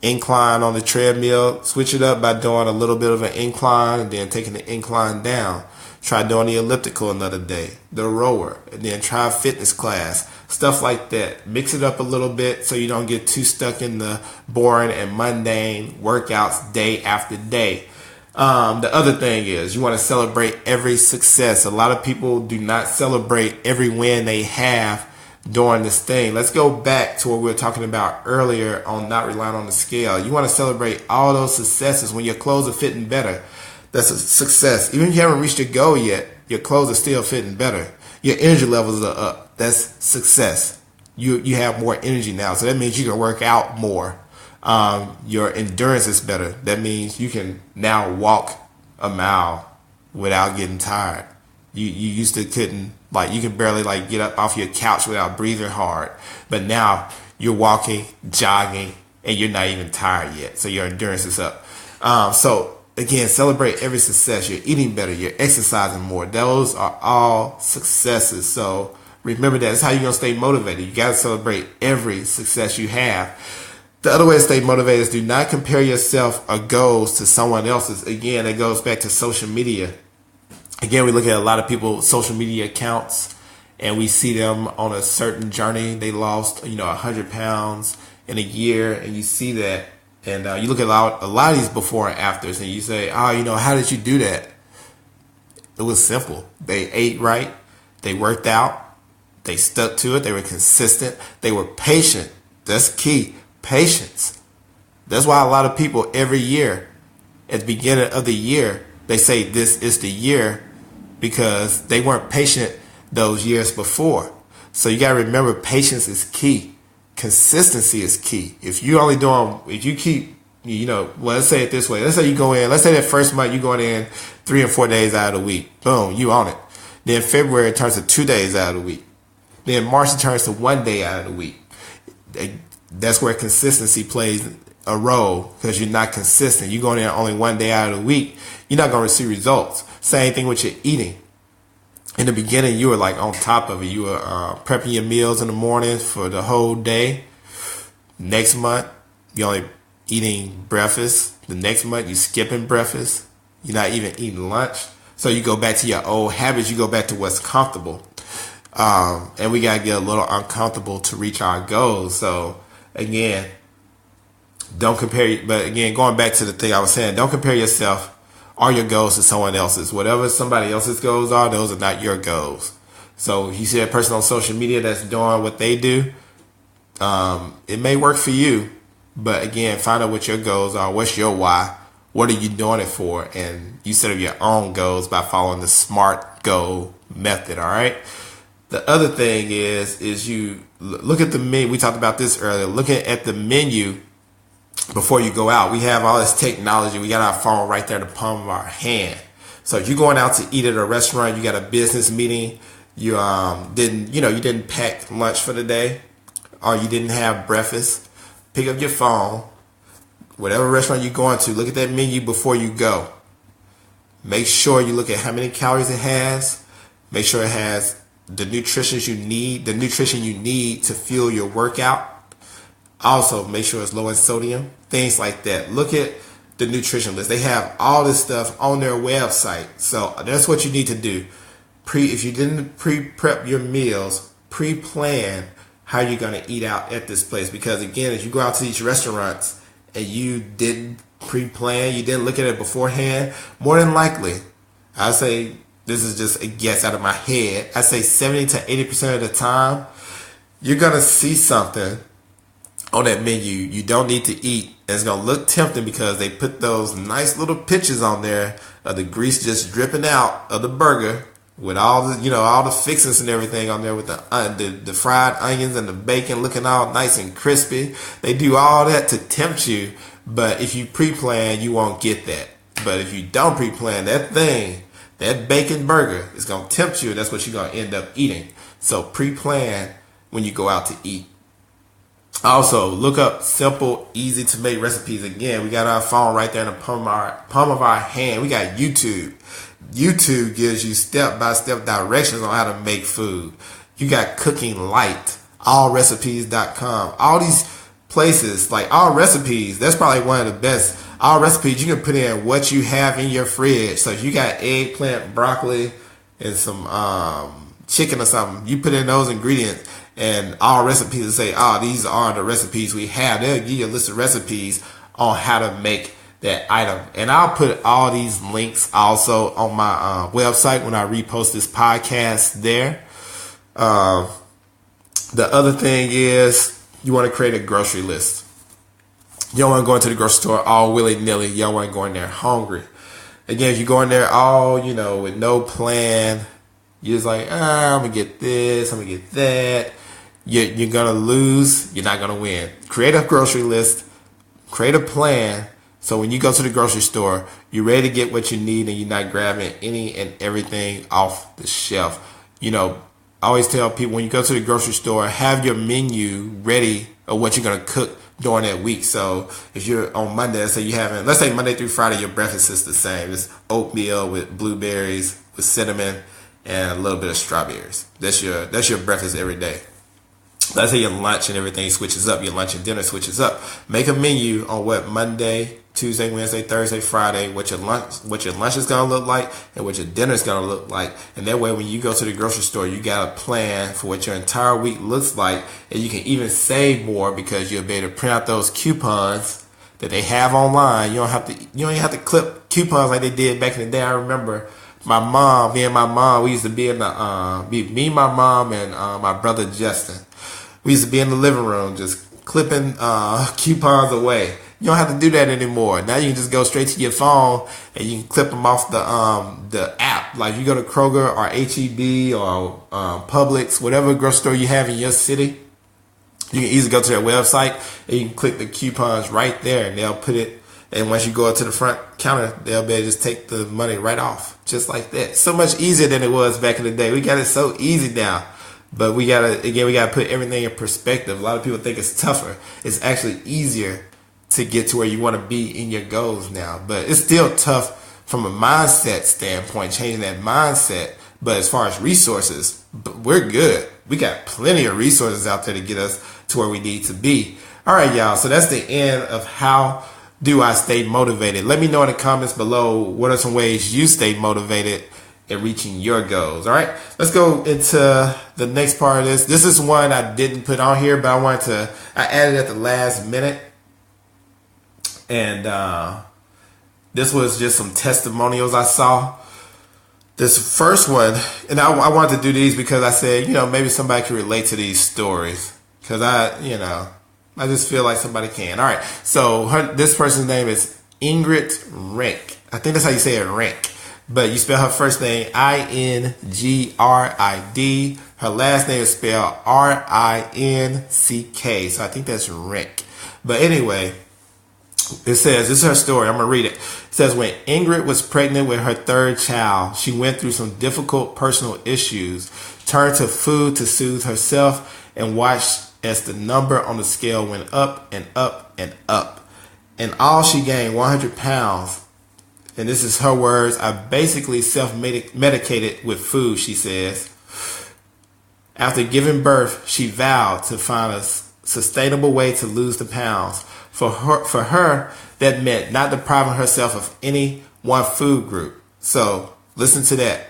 incline on the treadmill. Switch it up by doing a little bit of an incline and then taking the incline down. Try doing the elliptical another day, the rower, and then try a fitness class, stuff like that. Mix it up a little bit so you don't get too stuck in the boring and mundane workouts day after day. The other thing is you want to celebrate every success. A lot of people do not celebrate every win they have during this thing. Let's go back to what we were talking about earlier on not relying on the scale. You want to celebrate all those successes when your clothes are fitting better. That's a success. Even if you haven't reached your goal yet, your clothes are still fitting better. Your energy levels are up. That's success. You have more energy now, so that means you can work out more. Your endurance is better. That means you can now walk a mile without getting tired. You used to couldn't, like, you can barely like get up off your couch without breathing hard, but now you're walking, jogging, and you're not even tired yet. So your endurance is up. So again, celebrate every success. You're eating better. You're exercising more. Those are all successes. So remember that. That's how you're going to stay motivated. You got to celebrate every success you have. The other way to stay motivated is do not compare yourself or goals to someone else's. Again, it goes back to social media. Again, we look at a lot of people's social media accounts and we see them on a certain journey. They lost, 100 pounds in a year, and you see that. And you look at a lot of these before and afters, and you say, how did you do that? It was simple. They ate right. They worked out. They stuck to it. They were consistent. They were patient. That's key. Patience. That's why a lot of people every year, at the beginning of the year, they say this is the year, because they weren't patient those years before. So you got to remember, patience is key. Consistency is key. If you keep, let's say it this way. Let's say you go in, let's say that first month you going in 3 and 4 days out of the week. Boom, you on it. Then February it turns to 2 days out of the week. Then March it turns to 1 day out of the week. That's where consistency plays a role, because you're not consistent. You going in only 1 day out of the week, you're not going to see results. Same thing with your eating. In the beginning, you were like on top of it. You were prepping your meals in the morning for the whole day. Next month, you're only eating breakfast. The next month, you're skipping breakfast. You're not even eating lunch. So you go back to your old habits. You go back to what's comfortable. And we got to get a little uncomfortable to reach our goals. So again, don't compare. But again, going back to the thing I was saying, don't compare yourself or your goals to someone else's. Whatever somebody else's goals are, those are not your goals. So you see a person on social media that's doing what they do, it may work for you, but again, find out what your goals are. What's your why? What are you doing it for? And you set up your own goals by following the SMART goal method. All right. The other thing is you look at the menu. We talked about this earlier. Looking at the menu before you go out. We have all this technology. We got our phone right there in the palm of our hand. So if you're going out to eat at a restaurant, you got a business meeting, you didn't pack lunch for the day, or you didn't have breakfast, pick up your phone, whatever restaurant you're going to, look at that menu before you go. Make sure you look at how many calories it has. Make sure it has the nutrition you need to fuel your workout. Also, make sure it's low in sodium, things like that. Look at the nutrition list. They have all this stuff on their website. So that's what you need to do. If you didn't prep your meals, pre-plan how you're going to eat out at this place. Because again, if you go out to these restaurants and you didn't pre-plan, you didn't look at it beforehand, more than likely, I say, this is just a guess out of my head, I say 70 to 80% of the time, you're going to see something on that menu you don't need to eat. And it's going to look tempting because they put those nice little pictures on there of the grease just dripping out of the burger with all the, all the fixings and everything on there with the fried onions and the bacon looking all nice and crispy. They do all that to tempt you, but if you pre-plan, you won't get that. But if you don't pre-plan, that bacon burger is going to tempt you, and that's what you're going to end up eating. So pre-plan when you go out to eat. Also, look up simple, easy to make recipes. Again, we got our phone right there in the palm of our hand. We got YouTube. YouTube gives you step-by-step directions on how to make food. You got Cooking Light, allrecipes.com. All these places, like All Recipes, that's probably one of the best. All Recipes, you can put in what you have in your fridge. So if you got eggplant, broccoli, and some chicken or something, you put in those ingredients, and All Recipes will say, these are the recipes we have. They'll give you a list of recipes on how to make that item. And I'll put all these links also on my website when I repost this podcast there. The other thing is you want to create a grocery list. You don't want to go into the grocery store all willy-nilly. You don't want to go in there hungry. Again, if you go in there all, with no plan, you're just like, I'm going to get this, I'm going to get that. You're going to lose. You're not going to win. Create a grocery list. Create a plan. So when you go to the grocery store, you're ready to get what you need and you're not grabbing any and everything off the shelf. I always tell people when you go to the grocery store, have your menu ready of what you're going to cook during that week. So if you're on Monday, let's say Monday through Friday, your breakfast is the same. It's oatmeal with blueberries, with cinnamon, and a little bit of strawberries. That's your breakfast every day. Let's say your lunch and everything switches up. Your lunch and dinner switches up. Make a menu on what Monday, Tuesday, Wednesday, Thursday, Friday, what your lunch is gonna look like and what your dinner is gonna look like. And that way when you go to the grocery store, you got a plan for what your entire week looks like, and you can even save more because you'll be able to print out those coupons that they have online. You don't even have to clip coupons like they did back in the day. I remember me and my mom, we used to be in me, my mom, and my brother Justin. We used to be in the living room just clipping coupons away. You don't have to do that anymore. Now you can just go straight to your phone and you can clip them off the app. Like you go to Kroger or HEB or Publix, whatever grocery store you have in your city, you can easily go to their website and you can click the coupons right there and they'll put it. And once you go up to the front counter, they'll be able to just take the money right off. Just like that. So much easier than it was back in the day. We got it so easy now. But we gotta put everything in perspective. A lot of people think it's tougher. It's actually easier to get to where you want to be in your goals now. But it's still tough from a mindset standpoint, changing that mindset. But as far as resources, we're good. We got plenty of resources out there to get us to where we need to be. All right, y'all. So that's the end of how do I stay motivated. Let me know in the comments below what are some ways you stay motivated in reaching your goals. All right, let's go into the next part of this. This is one I didn't put on here, but I added at the last minute. And this was just some testimonials I saw. This first one, and I wanted to do these because I said, maybe somebody can relate to these stories. Because I just feel like somebody can. All right, so this person's name is Ingrid Rink. I think that's how you say it, Rink. But you spell her first name Ingrid. Her last name is spelled Rinck. So I think that's Rink. But anyway, this is her story. I'm going to read it. It says, when Ingrid was pregnant with her third child, she went through some difficult personal issues, turned to food to soothe herself, and watched as the number on the scale went up and up and up. In all, she gained 100 pounds. And this is her words. I basically self-medicated with food, she says. After giving birth, she vowed to find a sustainable way to lose the pounds. For her, that meant not depriving herself of any one food group. So listen to that.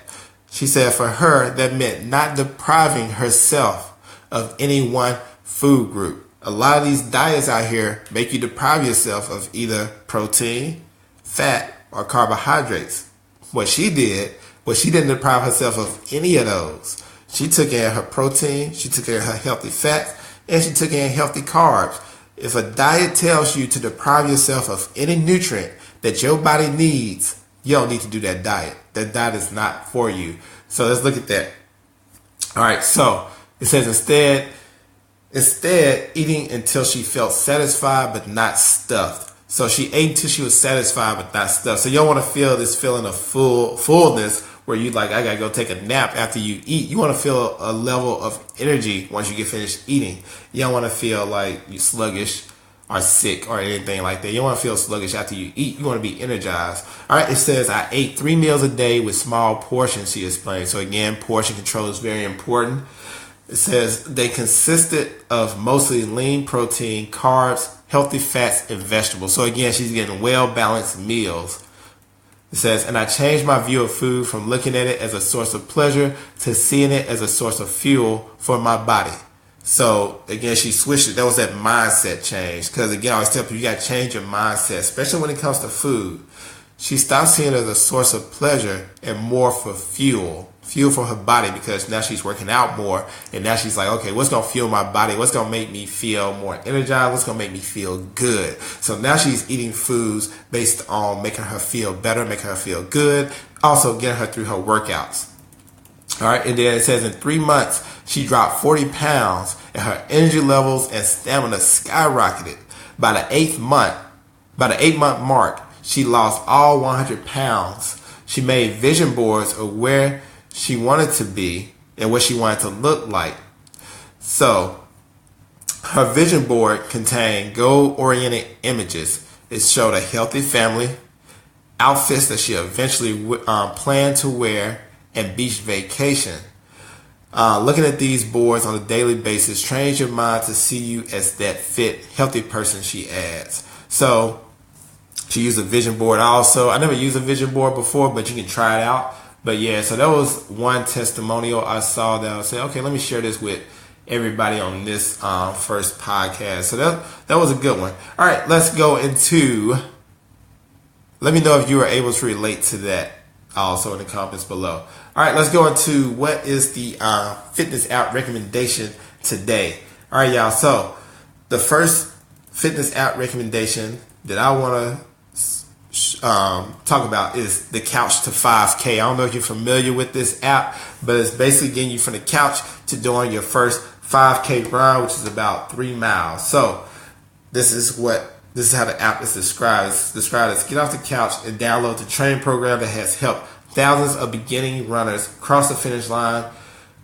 She said for her, that meant not depriving herself of any one food group. A lot of these diets out here make you deprive yourself of either protein, fat, or carbohydrates. What she did was she didn't deprive herself of any of those. She took in her protein, she took in her healthy fats, and she took in healthy carbs. If a diet tells you to deprive yourself of any nutrient that your body needs, you don't need to do that diet. That diet is not for you. So let's look at that. All right, so it says instead eating until she felt satisfied but not stuffed. So she ate until she was satisfied but not stuffed. So you don't want to feel this feeling of fullness where you like, I got to go take a nap after you eat. You want to feel a level of energy once you get finished eating. You don't want to feel like you're sluggish or sick or anything like that. You don't want to feel sluggish after you eat. You want to be energized. All right, it says, I ate 3 meals a day with small portions, she explained. So again, portion control is very important. It says they consisted of mostly lean protein, carbs, healthy fats, and vegetables. So again, she's getting well-balanced meals. It says, and I changed my view of food from looking at it as a source of pleasure to seeing it as a source of fuel for my body. So again, she switched it. That was that mindset change. Because again, I always tell people you got to change your mindset, especially when it comes to food. She stopped seeing it as a source of pleasure and more for fuel fuel for her body, because now she's working out more, and now she's like, okay, what's going to fuel my body? What's going to make me feel more energized? What's going to make me feel good? So now she's eating foods based on making her feel better, making her feel good, also getting her through her workouts. All right, and then it says in 3 months, she dropped 40 pounds, and her energy levels and stamina skyrocketed. By the 8-month mark, she lost all 100 pounds. She made vision boards of where she wanted to be and what she wanted to look like. So her vision board contained goal-oriented images. It showed a healthy family, outfits that she eventually planned to wear, and beach vacation. Looking at these boards on a daily basis trains your mind to see you as that fit, healthy person, she adds. So she used a vision board also. I never used a vision board before, but you can try it out. But yeah, so that was one testimonial I saw that I said, okay, let me share this with everybody on this first podcast. So that was a good one. All right, let's go into, let me know if you were able to relate to that also in the comments below. All right, let's go into what is the fitness app recommendation today. All right, y'all. So the first fitness app recommendation that I want to talk about is the Couch to 5K. I don't know if you're familiar with this app, but it's basically getting you from the couch to doing your first 5K run, which is about 3 miles. So this is how the app is described. It's described as get off the couch and download the training program that has helped thousands of beginning runners cross the finish line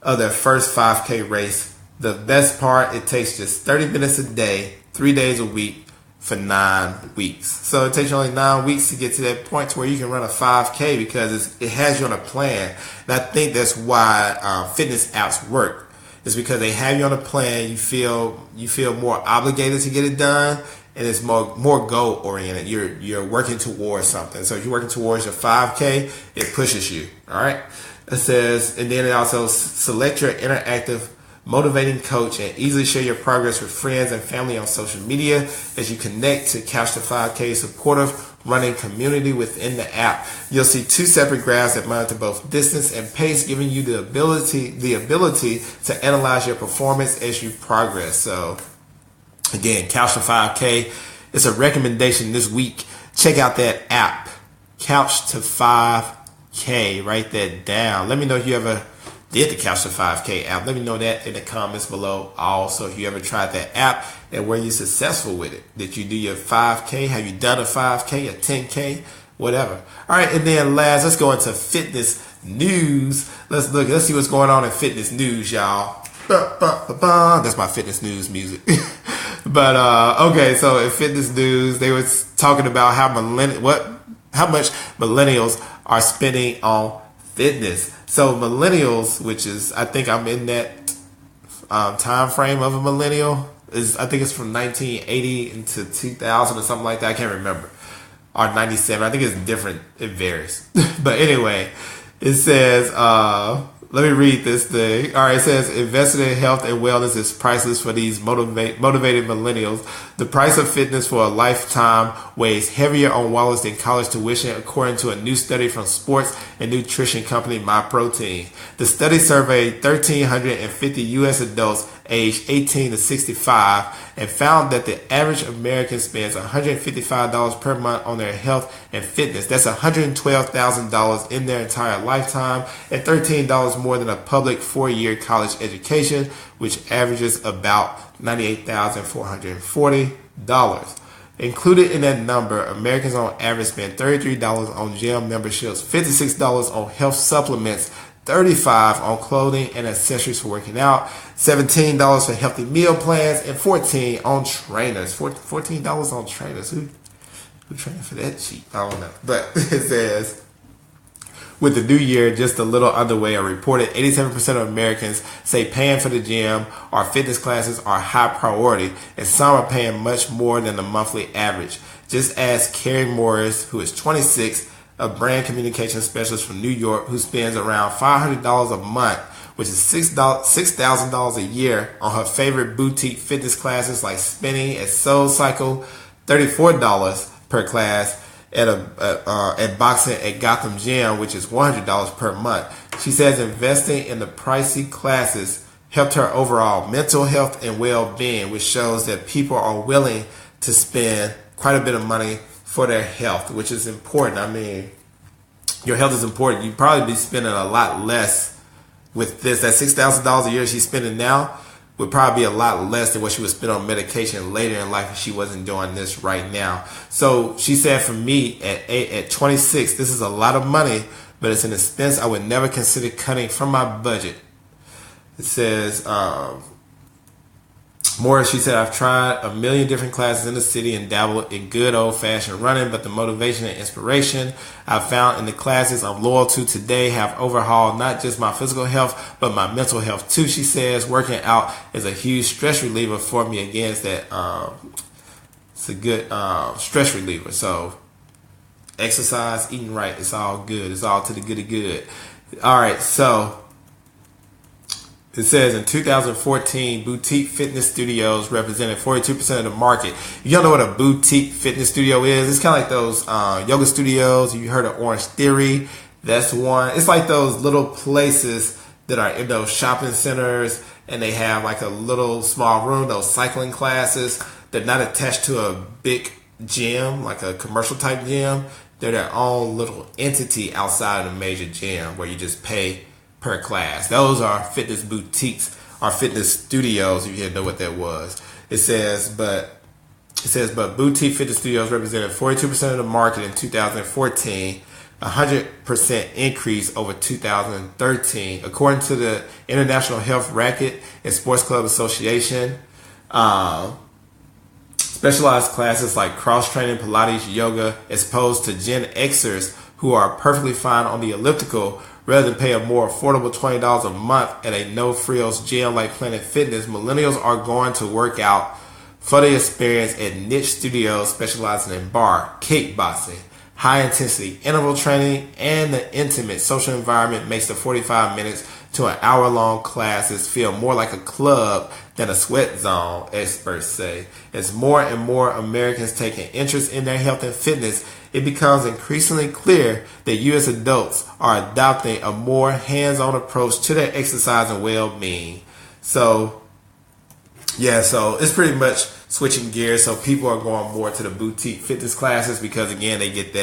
of their first 5K race. The best part, it takes just 30 minutes a day, 3 days a week, for 9 weeks. So it takes you only 9 weeks to get to that point to where you can run a 5K, because it has you on a plan. And I think that's why fitness apps work. It's because they have you on a plan. You feel more obligated to get it done, and it's more goal oriented. You're working towards something. So if you're working towards your 5K, it pushes you. All right. It says, and then it also select your interactive motivating coach and easily share your progress with friends and family on social media as you connect to Couch to 5K supportive running community within the app. You'll see 2 separate graphs that monitor both distance and pace, giving you the ability to analyze your performance as you progress. So again, Couch to 5K, it's a recommendation this week. Check out that app, Couch to 5K. Write that down. Let me know if you ever did the Couch to 5K app. Let me know that in the comments below. Also, if you ever tried that app and were you successful with it? Did you do your 5K? Have you done a 5K, a 10K, whatever? All right, and then last, let's go into fitness news. Let's see what's going on in fitness news, y'all. That's my fitness news music. But okay, so in fitness news, they were talking about how much millennials are spending on fitness. So millennials, which is, I think I'm in that time frame of a millennial, I think it's from 1980 into 2000 or something like that. I can't remember. Or 97. I think it's different. It varies. But anyway, it says, let me read this thing. All right, it says, investing in health and wellness is priceless for these motivated millennials. The price of fitness for a lifetime weighs heavier on wallets than college tuition, according to a new study from sports and nutrition company MyProtein. The study surveyed 1,350 U.S. adults aged 18 to 65 and found that the average American spends $155 per month on their health and fitness. That's $112,000 in their entire lifetime, and $13 more than a public 4-year college education, which averages about $98,440. Included in that number, Americans on average spend $33 on gym memberships, $56 on health supplements, $35 on clothing and accessories for working out, $17 for healthy meal plans, and $14 on trainers. $14 on trainers. Who trained for that cheap? I don't know. But it says, with the new year just a little underway, a reported 87% of Americans say paying for the gym or fitness classes are high priority, and some are paying much more than the monthly average. Just ask Carrie Morris, who is 26, a brand communication specialist from New York, who spends around $500 a month, which is $6,000 a year, on her favorite boutique fitness classes like spinning at Soul Cycle, $34 per class, at boxing at Gotham Gym, which is $100 per month. She says investing in the pricey classes helped her overall mental health and well-being, which shows that people are willing to spend quite a bit of money for their health, which is important. I mean, your health is important. You'd probably be spending a lot less with this. That $6,000 a year she's spending now would probably be a lot less than what she would spend on medication later in life if she wasn't doing this right now. So she said, for me at 26, this is a lot of money, but it's an expense I would never consider cutting from my budget. It says, more, she said, I've tried a million different classes in the city and dabbled in good old-fashioned running, but the motivation and inspiration I've found in the classes I'm loyal to today have overhauled not just my physical health, but my mental health too. She says working out is a huge stress reliever for me. Again, it's a good stress reliever. So exercise, eating right, it's all good. It's all to the goody good. All right, so it says in 2014, boutique fitness studios represented 42% of the market. You don't know what a boutique fitness studio is? It's kind of like those yoga studios. You heard of Orange Theory? That's one. It's like those little places that are in those shopping centers, and they have like a little small room, those cycling classes. They're not attached to a big gym, like a commercial type gym. They're their own little entity outside of a major gym where you just pay per class. Those are fitness boutiques or fitness studios, if you didn't know what that was. It says, but boutique fitness studios represented 42% of the market in 2014, 100% increase over 2013. According to the International Health Racquet and Sports Club Association, specialized classes like cross-training, Pilates, yoga, as opposed to Gen Xers who are perfectly fine on the elliptical, rather than pay a more affordable $20 a month at a no-frills gym like Planet Fitness, millennials are going to work out for the experience at niche studios specializing in bar, kickboxing, high-intensity interval training, and the intimate social environment makes the 45 minutes to an hour-long classes feel more like a club than a sweat zone, experts say. As more and more Americans take an interest in their health and fitness, it becomes increasingly clear that you as adults are adopting a more hands-on approach to their exercise and well-being. So it's pretty much switching gears. So people are going more to the boutique fitness classes because, again, they get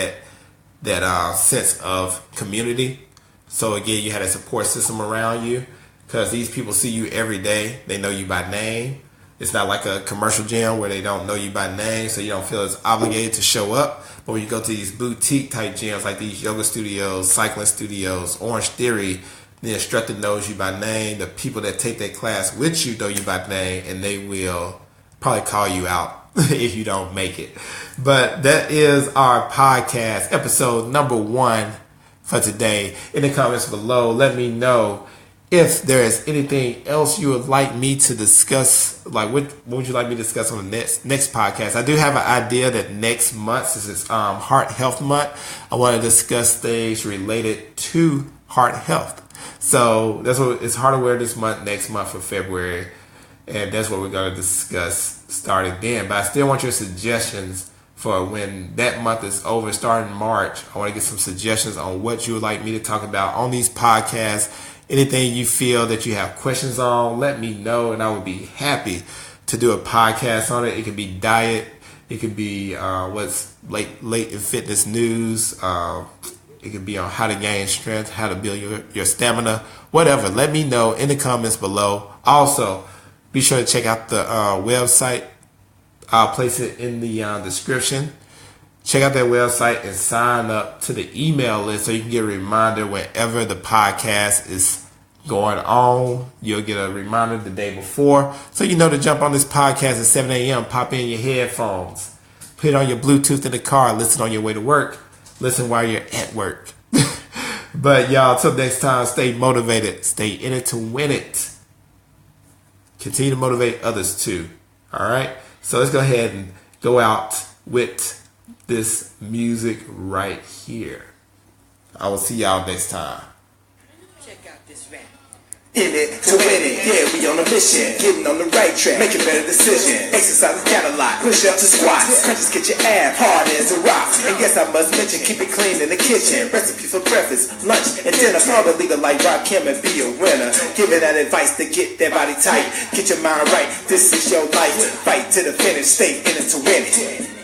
that sense of community. So, again, you have a support system around you because these people see you every day. They know you by name. It's not like a commercial gym where they don't know you by name, so you don't feel as obligated to show up. But when you go to these boutique type gyms like these yoga studios, cycling studios, Orange Theory, the instructor knows you by name. The people that take that class with you know you by name, and they will probably call you out if you don't make it. But that is our podcast, episode number 1 for today. In the comments below, let me know if there is anything else you would like me to discuss. Like, what would you like me to discuss on the next podcast? I do have an idea that next month, since it's Heart Health Month, I want to discuss things related to heart health. So that's what it's Heart Aware this month, next month for February, and that's what we're going to discuss starting then. But I still want your suggestions for when that month is over, starting March. I want to get some suggestions on what you would like me to talk about on these podcasts. Anything you feel that you have questions on, let me know, and I would be happy to do a podcast on it. It could be diet. It could be what's late in fitness news. It could be on how to gain strength, how to build your stamina, whatever. Let me know in the comments below. Also, be sure to check out the website. I'll place it in the description. Check out that website and sign up to the email list so you can get a reminder whenever the podcast is going on. You'll get a reminder the day before so you know to jump on this podcast at 7 a.m. Pop in your headphones. Put it on your Bluetooth in the car. Listen on your way to work. Listen while you're at work. But y'all, till next time, stay motivated. Stay in it to win it. Continue to motivate others too. All right? So let's go ahead and go out with this music right here. I will see y'all next time. Check out this rap. In it to win it, yeah, we on a mission. Getting on the right track, making better decisions. Exercise got a lot, push up to squats. Crunches get your ab hard as a rock. And guess I must mention, keep it clean in the kitchen. Recipe for breakfast, lunch, and dinner. Probably lead a like Rakim and be a winner. Giving that advice to get that body tight. Get your mind right, this is your life. Fight to the finish, stay in it to win it.